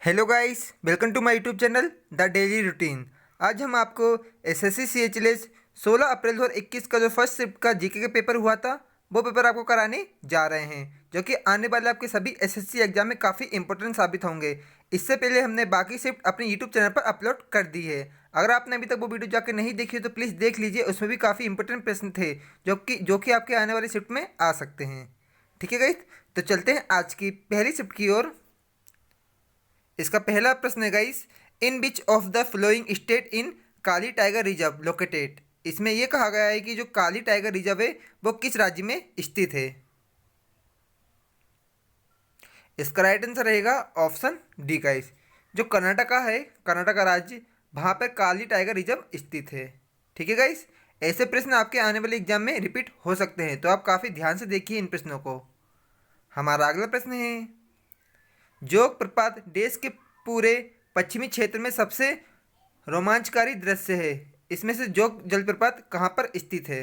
Hello guys, welcome to my YouTube channel the daily routine. आज हम आपको SSC सीएचएलएस 16 अप्रैल 2021 का जो फर्स्ट शिफ्ट का जीके का पेपर हुआ था वो पेपर आपको कराने जा रहे हैं, जो कि आने वाले आपके सभी एसएससी एग्जाम में काफ़ी इंपॉर्टेंट साबित होंगे। इससे पहले हमने बाकी शिफ्ट अपने यूट्यूब चैनल पर अपलोड कर दी है। अगर आपने अभी तक वो वीडियो जाकर नहीं देखी हो तो प्लीज़ देख लीजिए, उसमें भी काफ़ी इंपॉर्टेंट प्रश्न थे जो कि आपके आने वाली शिफ्ट में आ सकते हैं। ठीक है गाइस, तो चलते हैं आज की पहली शिफ्ट की ओर। इसका पहला प्रश्न है guys, in which of the flowing state in Kali tiger reserve located. इसमें यह कहा गया है कि जो काली टाइगर रिजर्व है वो किस राज्य में स्थित है। इसका राइट आंसर रहेगा ऑप्शन डी गाइस, जो कर्नाटका है, कर्नाटका राज्य, वहाँ पर काली टाइगर रिजर्व स्थित है। ठीक है गाइस, ऐसे प्रश्न आपके आने वाले एग्जाम में रिपीट हो सकते हैं, तो आप काफ़ी ध्यान से देखिए इन प्रश्नों को। हमारा अगला प्रश्न है, जोग प्रपात देश के पूरे पश्चिमी क्षेत्र में सबसे रोमांचकारी दृश्य है। इसमें से जोग जलप्रपात कहाँ पर स्थित है।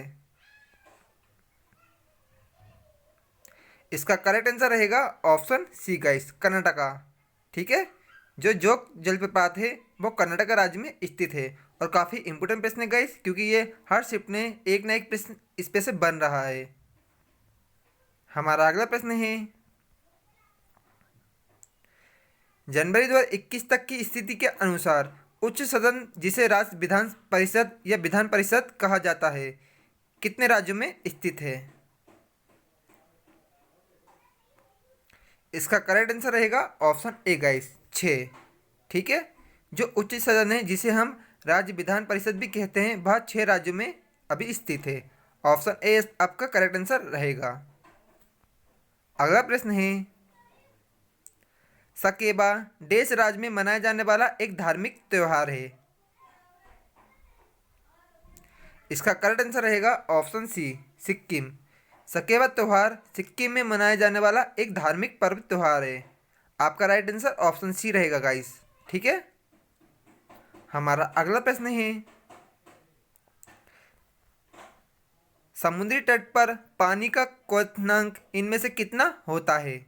इसका करेक्ट आंसर रहेगा ऑप्शन सी गाइस, कर्नाटका। ठीक है, जो जोग जलप्रपात है वो कर्नाटक राज्य में स्थित है और काफ़ी इंपोर्टेंट प्रश्न है गाइस, क्योंकि ये हर शिफ्ट में एक ना एक प्रश्न इस पे से बन रहा है। हमारा अगला प्रश्न है, जनवरी 2021 तक की स्थिति के अनुसार उच्च सदन, जिसे राज्य विधान परिषद या विधान परिषद कहा जाता है, कितने राज्यों में स्थित है। इसका करेक्ट आंसर रहेगा ऑप्शन ए गाइस, 6। ठीक है, जो उच्च सदन है जिसे हम राज्य विधान परिषद भी कहते हैं वह 6 राज्यों में अभी स्थित है। ऑप्शन ए आपका करेक्ट आंसर रहेगा। अगला प्रश्न है, सकेबा देश राज्य में मनाया जाने वाला एक धार्मिक त्योहार है। इसका करेक्ट आंसर रहेगा ऑप्शन सी, सिक्किम। सकेबा त्यौहार सिक्किम में मनाया जाने वाला एक धार्मिक पर्व त्यौहार है। आपका राइट आंसर ऑप्शन सी रहेगा गाइस। ठीक है, हमारा अगला प्रश्न है, समुद्री तट पर पानी का क्वथनांक इनमें से कितना होता है।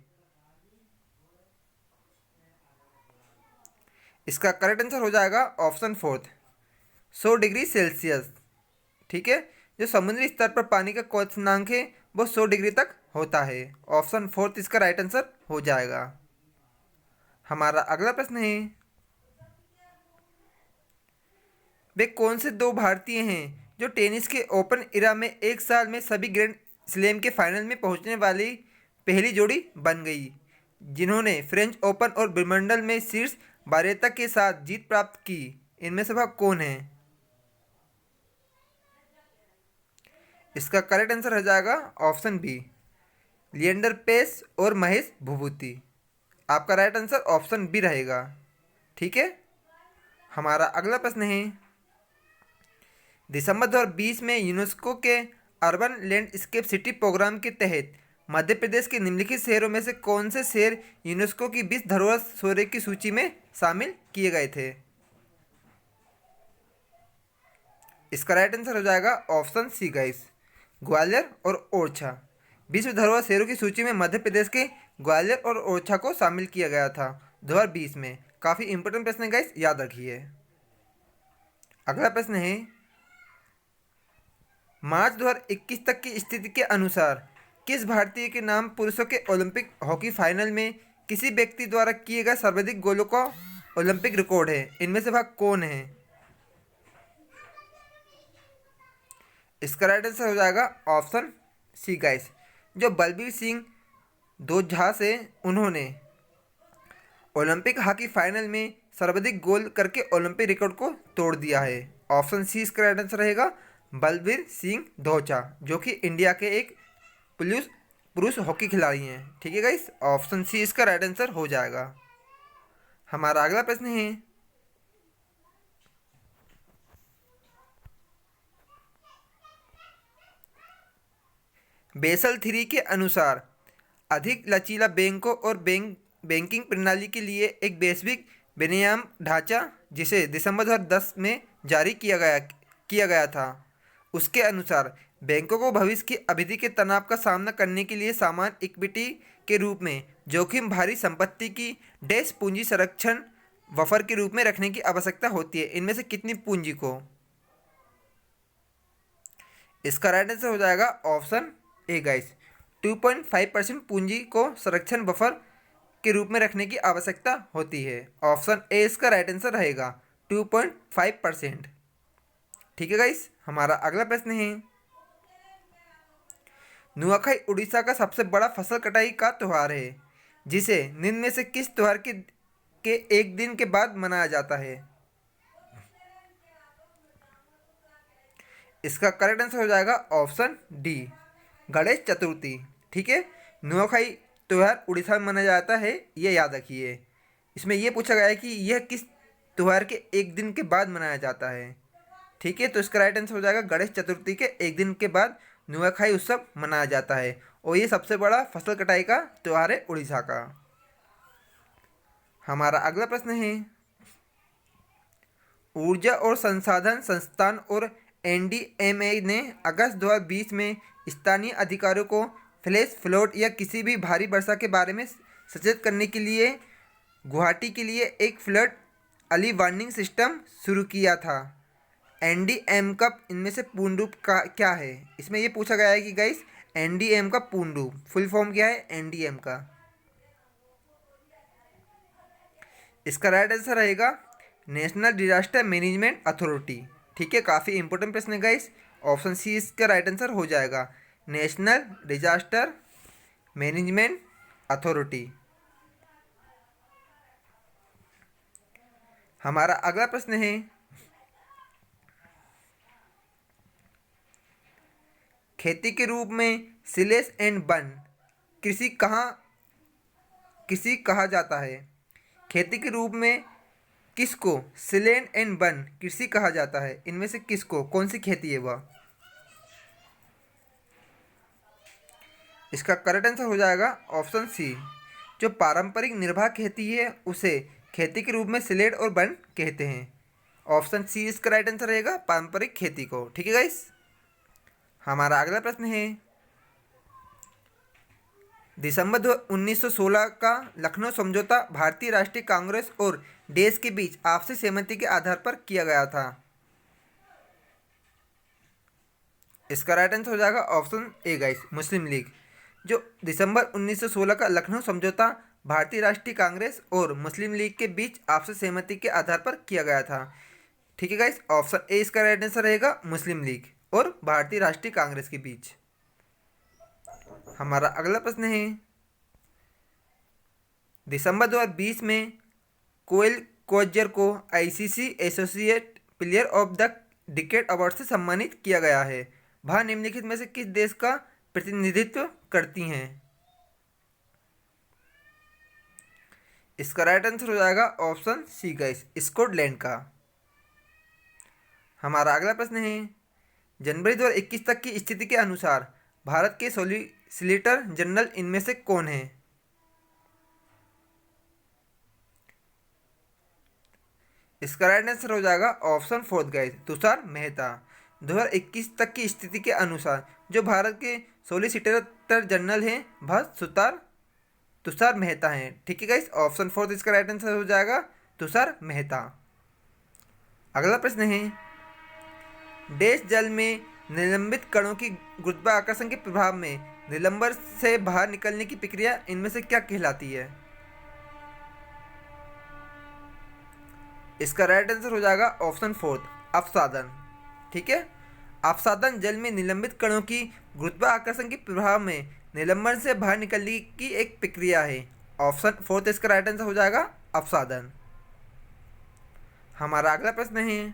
इसका करेक्ट आंसर हो जाएगा ऑप्शन फोर्थ, 100 डिग्री सेल्सियस। ठीक है, जो समुद्री स्तर पर पानी का क्वथनांक है वो 100 डिग्री तक होता है। ऑप्शन फोर्थ इसका राइट आंसर हो जाएगा। हमारा अगला प्रश्न है, वे कौन से 2 भारतीय हैं जो टेनिस के ओपन इरा में एक साल में सभी ग्रैंड स्लैम के फाइनल में पहुंचने वाली पहली जोड़ी बन गई, जिन्होंने फ्रेंच ओपन और विंबलडन में शीर्ष वरीयता के साथ जीत प्राप्त की। इनमें से वह कौन है। इसका करेक्ट आंसर हो जाएगा ऑप्शन बी, लिएंडर पेस और महेश भूपति। आपका राइट आंसर ऑप्शन बी रहेगा। ठीक है, हमारा अगला प्रश्न है, दिसंबर 2020 में यूनेस्को के अर्बन लैंडस्केप सिटी प्रोग्राम के तहत मध्य प्रदेश के निम्नलिखित शहरों में से कौन से शहर यूनेस्को की विश्व धरोहर शोरे की सूची में शामिल किए गए थे। इसका राइट आंसर हो जाएगा ऑप्शन सी गाइस, ग्वालियर और ओरछा। विश्व धरोहर शहरों की सूची में मध्य प्रदेश के ग्वालियर और ओरछा को शामिल किया गया था 2020 में। काफ़ी इंपॉर्टेंट प्रश्न है गाइस, याद रखिए। अगला प्रश्न है, मार्च 2021 तक की स्थिति के अनुसार किस भारतीय के नाम पुरुषों के ओलंपिक हॉकी फाइनल में किसी व्यक्ति द्वारा किए गए सर्वाधिक गोलों का ओलंपिक रिकॉर्ड है। इनमें से वह कौन है। इसका राइट आंसर हो जाएगा ऑप्शन सी गाइस, जो बलबीर सिंह दोझा से उन्होंने ओलंपिक हॉकी फाइनल में सर्वाधिक गोल करके ओलंपिक रिकॉर्ड को तोड़ दिया है। ऑप्शन सी इसका राइट आंसर रहेगा, बलबीर सिंह दोझा, जो कि इंडिया के एक पुरुष हॉकी खिलाड़ी हैं। ठीक है गाइस, ऑप्शन सी इसका राइट आंसर हो जाएगा। हमारा अगला प्रश्न है, बेसल 3 के अनुसार अधिक लचीला बैंकों और बैंकिंग प्रणाली के लिए एक वैश्विक विनियम ढांचा, जिसे दिसंबर 2010 में जारी किया गया था, उसके अनुसार बैंकों को भविष्य की अवधि के तनाव का सामना करने के लिए समान इक्विटी के रूप में जोखिम भारी संपत्ति की डैश पूंजी संरक्षण बफर के रूप में रखने की आवश्यकता होती है। इनमें से कितनी पूंजी को? इसका राइट आंसर हो जाएगा ऑप्शन ए गाइस, 2.5% पूंजी को संरक्षण बफर के रूप में रखने की आवश्यकता होती है। ऑप्शन ए इसका राइट आंसर रहेगा 2.5%। ठीक है गाइस, हमारा अगला प्रश्न है, नुआखाई उड़ीसा का सबसे बड़ा फसल कटाई का त्यौहार है जिसे निम्न में से किस त्यौहार के एक दिन के बाद मनाया जाता है? इसका करेक्ट आंसर हो जाएगा ऑप्शन डी, गणेश चतुर्थी। ठीक है, नुआखाई त्यौहार उड़ीसा में मनाया जाता है, ये याद रखिए। इसमें यह पूछा गया है कि यह किस त्यौहार के एक दिन के बाद मनाया जाता है। ठीक है, तो इसका राइट आंसर हो जाएगा गणेश चतुर्थी के एक दिन के बाद नुआखाई उत्सव मनाया जाता है और ये सबसे बड़ा फसल कटाई का त्यौहार है उड़ीसा का। हमारा अगला प्रश्न है, ऊर्जा और संसाधन संस्थान और एनडीएमए ने अगस्त 2020 में स्थानीय अधिकारियों को फ्लैश फ्लड या किसी भी भारी वर्षा के बारे में सचेत करने के लिए गुवाहाटी के लिए एक फ्लड अर्ली वार्निंग सिस्टम शुरू किया था। एनडीएम का इनमें से पूर्ण रूप का क्या है? इसमें ये पूछा गया है कि गाइस एनडीएम का पूर्ण रूप, फुल फॉर्म क्या है एनडीएम का? इसका राइट आंसर रहेगा नेशनल डिजास्टर मैनेजमेंट अथॉरिटी। ठीक है, काफ़ी इंपॉर्टेंट प्रश्न है गाइस। ऑप्शन सी इसका राइट आंसर हो जाएगा, नेशनल डिजास्टर मैनेजमेंट अथॉरिटी। हमारा अगला प्रश्न है, खेती के रूप में सिलेश एंड बन कृषि कहा जाता है? खेती के रूप में किसको सिलेन एंड बन कृषि कहा जाता है? इनमें से किसको, कौन सी खेती है वह? इसका करेक्ट आंसर हो जाएगा ऑप्शन सी, जो पारंपरिक निर्वाह खेती है उसे खेती के रूप में सिलेट और बन कहते हैं। ऑप्शन सी इसका राइट आंसर रहेगा, पारंपरिक खेती को। ठीक है गाइस, हमारा अगला प्रश्न है, दिसंबर 1916 का लखनऊ समझौता भारतीय राष्ट्रीय कांग्रेस और देश के बीच आपसी सहमति के आधार पर किया गया था। इसका राइट आंसर हो जाएगा option A guys, Muslim league. जो दिसंबर 1916 का लखनऊ समझौता भारतीय राष्ट्रीय कांग्रेस और मुस्लिम लीग के बीच आपसी सहमति के आधार पर किया गया था। ठीक है गाइस, ऑप्शन ए इसका राइट आंसर रहेगा, मुस्लिम लीग और भारतीय राष्ट्रीय कांग्रेस के बीच। हमारा अगला प्रश्न है, दिसंबर 2020 में कोयल कोजर को ICC associate player of the decade award से सम्मानित किया गया है। वह निम्नलिखित में से किस देश का प्रतिनिधित्व करती हैं? इसका राइट आंसर हो जाएगा ऑप्शन सी गाइस, स्कॉटलैंड का। हमारा अगला प्रश्न है, जनवरी 2021 तक की स्थिति के अनुसार भारत के सॉलिसिटर जनरल इनमें से कौन है? इसका राइट आंसर हो जाएगा option fourth guys, Tushar Mehta. 2021 तक की स्थिति के अनुसार जो भारत के सॉलिसिटर जनरल हैं वह तुषार मेहता हैं। ठीक है गाइस, ऑप्शन फोर्थ इसका राइट आंसर हो जाएगा, तुषार मेहता। अगला प्रश्न है, डैश जल में निलंबित कणों की गुरुत्वाकर्षण के प्रभाव में निलंबर से बाहर निकलने की प्रक्रिया इनमें से क्या कहलाती है? इसका राइट आंसर हो जाएगा ऑप्शन फोर्थ, अपसादन। ठीक है, अपसादन जल में निलंबित कणों की गुरुत्वाकर्षण के प्रभाव में निलंबन से बाहर निकलने की एक प्रक्रिया है। ऑप्शन फोर्थ इसका राइट आंसर हो जाएगा, अपसादन। हमारा अगला प्रश्न है,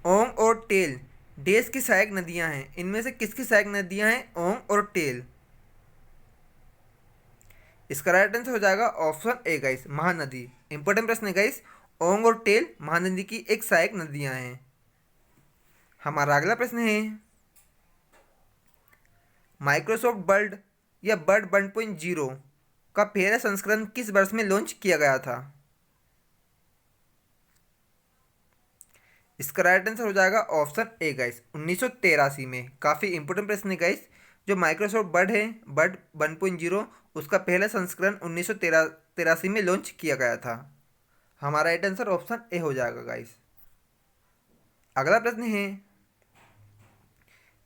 ओंग और टेल देश की सहायक नदियां हैं, इनमें से किसकी सहायक नदियां हैं ओंग और टेल? इसका राइट आंसर हो जाएगा option A guys, Mahanadi. Important प्रश्न है गाइस, ओंग और टेल महानदी की एक सहायक नदियां हैं। हमारा अगला प्रश्न है, माइक्रोसॉफ्ट वर्ड या वर्ड 1.0 का पहला संस्करण किस वर्ष में लॉन्च किया गया था? इसका राइट आंसर हो जाएगा ऑप्शन ए गाइस, 1983 में। काफ़ी इंपॉर्टेंट प्रश्न है गाइस, जो माइक्रोसॉफ्ट वर्ड है, वर्ड 1.0, उसका पहला संस्करण 1983 में लॉन्च किया गया था। हमारा राइट आंसर ऑप्शन ए हो जाएगा गाइस। अगला प्रश्न है,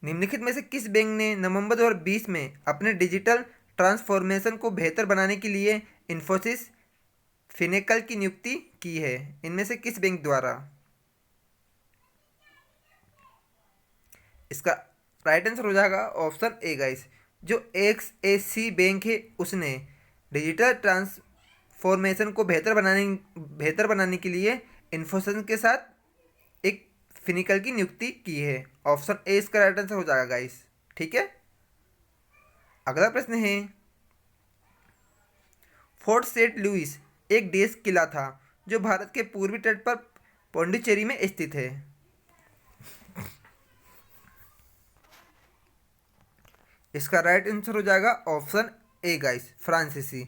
निम्नलिखित में से किस बैंक ने नवंबर 2020 में अपने डिजिटल ट्रांसफॉर्मेशन को बेहतर बनाने के लिए इन्फोसिस फिनेकल की नियुक्ति की है? इनमें से किस बैंक द्वारा? इसका राइट आंसर हो जाएगा ऑप्शन ए गाइस। जो XAC बैंक है उसने डिजिटल ट्रांसफॉर्मेशन को बेहतर बनाने के लिए इन्फोसिस के साथ एक फिनिकल की नियुक्ति की है। ऑप्शन ए इसका राइट आंसर हो जाएगा गाइस। ठीक है। अगला प्रश्न है, फोर्ट सेंट लुइस एक देश किला था जो भारत के पूर्वी तट पर पौंडीचेरी में स्थित है। इसका राइट आंसर हो जाएगा ऑप्शन ए गाइस, फ्रांसीसी।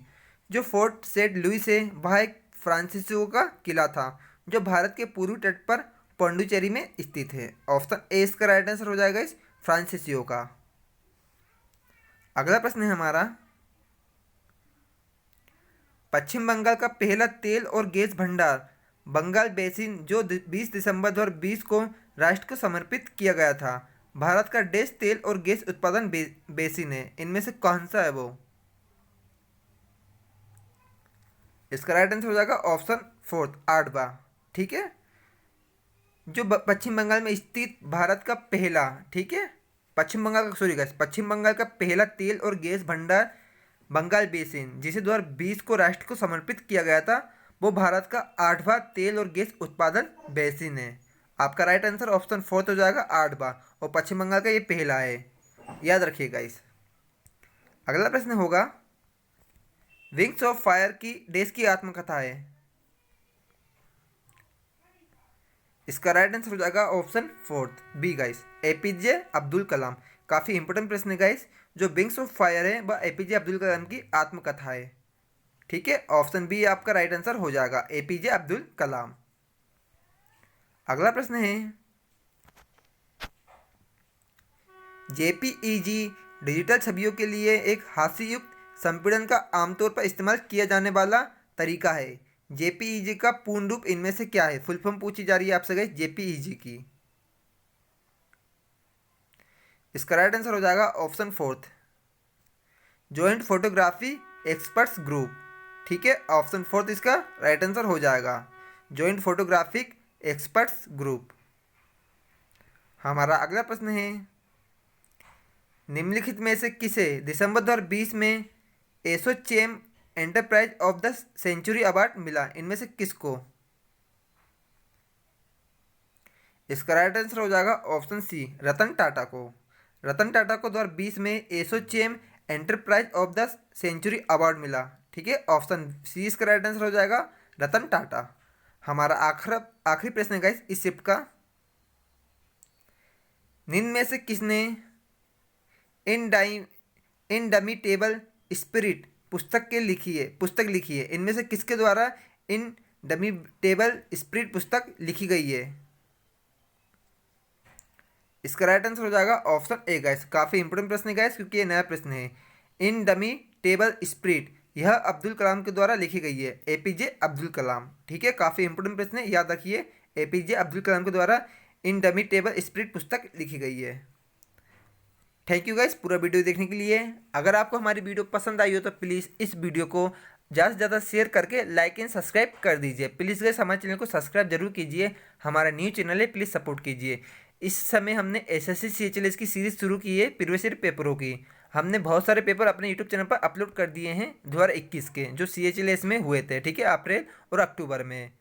जो फोर्ट सेंट लुइस है वह एक फ्रांसीसियों का किला था जो भारत के पूर्वी तट पर पौंडीचेरी में स्थित है। ऑप्शन ए इसका राइट आंसर हो जाएगा इस फ्रांसीसियों का। अगला प्रश्न है हमारा, पश्चिम बंगाल का पहला तेल और गैस भंडार बंगाल बेसिन जो 20 दिसंबर 2020 को राष्ट्र को समर्पित किया गया था, भारत का देश तेल और गैस उत्पादन बेसिन है। इनमें से कौन सा है वो? इसका राइट आंसर हो जाएगा ऑप्शन फोर्थ, आडवा। ठीक है। जो पश्चिम बंगाल में स्थित भारत का पहला, ठीक है, पश्चिम बंगाल का पहला तेल और गैस भंडार बंगाल बेसिन जिसे 2020 को राष्ट्र को समर्पित किया गया था, वो भारत का 8वां तेल और गैस उत्पादन बेसिन है। आपका राइट आंसर ऑप्शन फोर्थ हो जाएगा, 8वां, और पश्चिम बंगाल का ये पहला है, याद रखिएगा इस। अगला प्रश्न होगा, विंग्स ऑफ फायर की देश की आत्मकथा है। इसका राइट आंसर हो जाएगा option fourth, B guys, APJ Abdul Kalam. काफ़ी इंपॉर्टेंट प्रश्न है गाइस। जो विंग्स ऑफ फायर है वह APJ अब्दुल कलाम की आत्मकथा है। ठीक है, ऑप्शन बी आपका राइट आंसर हो जाएगा, APJ अब्दुल कलाम। अगला प्रश्न है, JPEG डिजिटल छवियों के लिए एक हास्ययुक्त संपीड़न का आमतौर पर इस्तेमाल किया जाने वाला तरीका है। JPEG का पूर्ण रूप इनमें से क्या है? फुल फॉर्म पूछी जा रही है आपसे गाइस JPEG की। इसका राइट आंसर हो जाएगा option fourth, joint photography experts group. ठीक है, ऑप्शन फोर्थ इसका राइट आंसर हो जाएगा, जॉइंट फोटोग्राफिक एक्सपर्ट्स ग्रुप। हमारा अगला प्रश्न है, निम्नलिखित में से किसे दिसंबर 2020 में ASSOCHAM enterprise of the century award मिला? इनमें से किसको? इसका राइट आंसर हो जाएगा ऑप्शन सी, रतन टाटा को। रतन टाटा को 2020 में ASSOCHAM enterprise of the century award मिला। ठीक है, ऑप्शन सी इसका राइट आंसर हो जाएगा, रतन टाटा। हमारा आखिरी प्रश्न है गाइस इस शिफ्ट का, निम्न में से किसने इनडमिटेबल स्पिरिट पुस्तक लिखी है? इनमें से किसके द्वारा इनडमिटेबल स्पिरिट पुस्तक लिखी गई है? इसका राइट आंसर हो जाएगा ऑप्शन ए गाइस। काफ़ी इंपोर्टेंट प्रश्न है गाइस क्योंकि ये नया प्रश्न है। इनडमिटेबल स्पिरिट यह अब्दुल कलाम के द्वारा लिखी गई है, APJ अब्दुल कलाम। ठीक है, काफ़ी इंपोर्टेंट प्रश्न है, याद रखिए, APJ अब्दुल कलाम के द्वारा इनडमिटेबल स्पिरिट पुस्तक लिखी गई है। थैंक यू गाइस पूरा वीडियो देखने के लिए। अगर आपको हमारी वीडियो पसंद आई हो तो प्लीज़ इस वीडियो को ज़्यादा से ज़्यादा शेयर करके लाइक एंड सब्सक्राइब कर दीजिए। प्लीज़ गाइस हमारे चैनल को सब्सक्राइब जरूर कीजिए, हमारा न्यू चैनल है, प्लीज़ सपोर्ट कीजिए। इस समय हमने SSC CHLS की सीरीज़ शुरू की है प्रीवियस ईयर पेपरों की। हमने बहुत सारे पेपर अपने यूट्यूब चैनल पर अपलोड कर दिए हैं 2021 के, जो CHLS में हुए थे। ठीक है, अप्रैल और अक्टूबर में।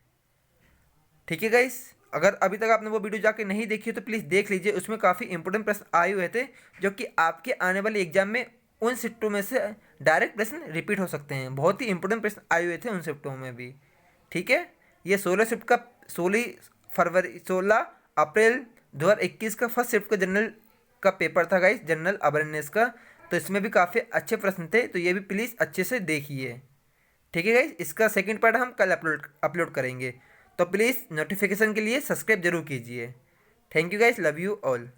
ठीक है गाइस, अगर अभी तक आपने वो वीडियो जाके नहीं देखी है तो प्लीज़ देख लीजिए, उसमें काफ़ी इंपोर्टेंट प्रश्न आए हुए थे जो कि आपके आने वाले एग्जाम में उन शिफ्टों में से डायरेक्ट प्रश्न रिपीट हो सकते हैं। बहुत ही इंपोर्टेंट प्रश्न आए हुए थे उन शिफ्टों में भी। ठीक है, ये 16 शिफ्ट का 16 अप्रैल 2021 का फर्स्ट शिफ्ट का जनरल का पेपर था गाइस, जनरल अवेयरनेस का। तो इसमें भी काफ़ी अच्छे प्रश्न थे, तो ये भी प्लीज़ अच्छे से देखिए। ठीक है गाइस, इसका सेकंड पार्ट हम कल अपलोड करेंगे, तो प्लीज़ नोटिफिकेशन के लिए सब्सक्राइब जरूर कीजिए। Thank you guys, love you all.